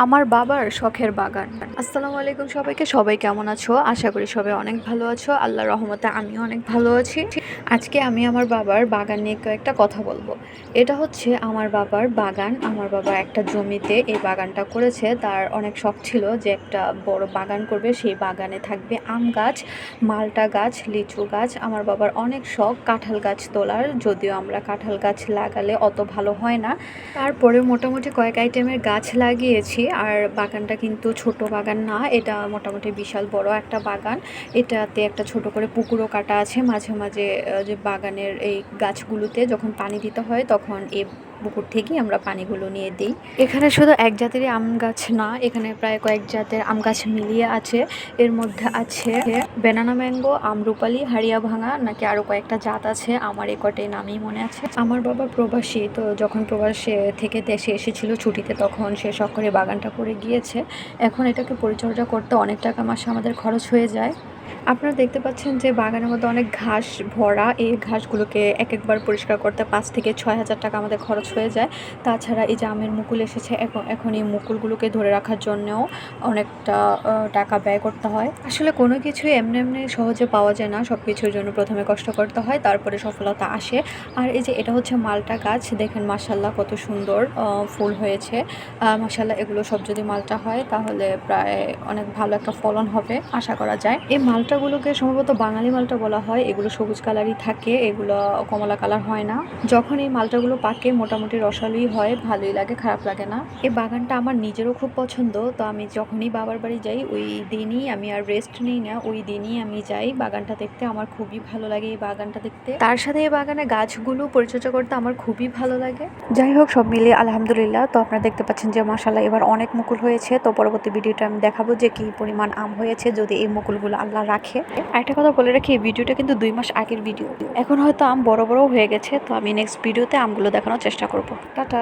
আমার বাবার শখের বাগান। আসসালামু আলাইকুম সবাইকে। সবাই কেমন আছো? আশা করি সবাই অনেক ভালো আছো। আল্লাহর রহমতে আমিও অনেক ভালো আছি। আজকে আমি আমার বাবার বাগান নিয়ে কয়েকটা কথা বলবো। এটা হচ্ছে আমার বাবার বাগান। আমার বাবা একটা জমিতে এই বাগানটা করেছে। তার অনেক শখ ছিল যে একটা বড় বাগান করবে। সেই বাগানে থাকবে আম গাছ, মালটা গাছ, লিচু গাছ। আমার বাবার অনেক শখ কাঁঠাল গাছ তোলার, যদিও আমরা কাঁঠাল গাছ লাগালে অত ভালো হয় না। তারপরে মোটামুটি কয়েক আইটেমের গাছ লাগিয়েছি। আর বাগানটা কিন্তু ছোট বাগান না, এটা মোটামুটি বিশাল বড় একটা বাগান। এটাতে একটা ছোট করে পুকুরও কাটা আছে। মাঝে মাঝে যে বাগানের এই গাছগুলোতে যখন পানি দিতে হয় তখন এই পুকুর থেকেই আমরা পানিগুলো নিয়ে দিই। এখানে শুধু এক জাতেরই আম গাছ না, এখানে প্রায় কয়েক জাতের আম গাছ মিলিয়ে আছে। এর মধ্যে আছে বেনানা ম্যাঙ্গো, আমরুপালি, হাড়িয়া ভাঙা, নাকি আরও কয়েকটা জাত আছে, আমার এই কটাই নামই মনে আছে। আমার বাবা প্রবাসী, তো যখন প্রবাসে থেকে দেশে এসেছিল ছুটিতে তখন সে শখ করে বাগানটা করে গিয়েছে। এখন এটাকে পরিচর্যা করতে অনেক টাকা মাসে আমাদের খরচ হয়ে যায়। আপনারা দেখতে পাচ্ছেন যে বাগানের মধ্যে অনেক ঘাস ভরা। এই ঘাসগুলোকে একবার পরিষ্কার করতে 5 থেকে 6 হাজার টাকা আমাদের খরচ হয়ে যায়। তাছাড়া এই যে আমের মুকুল এসেছে, এখন এই মুকুলগুলোকে ধরে রাখার জন্যও অনেকটা টাকা ব্যয় করতে হয়। আসলে কোনো কিছুই এমনি এমনি সহজে পাওয়া যায় না, সব কিছুর জন্য প্রথমে কষ্ট করতে হয়, তারপরে সফলতা আসে। আর এই যে এটা হচ্ছে মালটা গাছ, দেখেন মাশাল্লাহ কত সুন্দর ফুল হয়েছে। মাশাল্লাহ এগুলো সব যদি মালটা হয় তাহলে প্রায় অনেক ভালো একটা ফলন হবে আশা করা যায়। এই মালটাগুলোকে সম্ভবত বাঙালি মালটা বলা হয়। এগুলো সবুজ কালারই থাকে, এগুলো কমলা কালার হয় না। যখন এই মালটাগুলো পাকে মোটামুটি রসালোই হয়, ভালোই লাগে, খারাপ লাগে না। এই বাগানটা আমার নিজেরও খুব পছন্দ। তো আমি যখনই বাবার বাড়ি যাই ওই দিনই আমি আর রেস্ট নিই না, ওই দিনই আমি যাই বাগানটা দেখতে। আমার খুবই ভালো লাগে এই বাগানটা দেখতে। তার সাথে এই বাগানে গাছগুলো পরিচর্যা করতে আমার খুবই ভালো লাগে। যাই হোক, সব মিলিয়ে আলহামদুলিল্লাহ। তো আপনারা দেখতে পাচ্ছেন যে মাশাআল্লাহ এবার অনেক মুকুল হয়েছে। তো পরবর্তী ভিডিওটা আমি দেখাবো যে কি পরিমাণ আম হয়েছে যদি এই মুকুলগুলো আল্লাহ রাখে। আরেকটা কথা বলে রাখি, এই ভিডিওটা কিন্তু 2 মাস আগের ভিডিও। এখন হয়তো আম বড় বড় হয়ে গেছে। তো আমি নেক্সট ভিডিওতে আমগুলো দেখানোর চেষ্টা করব। টাটা।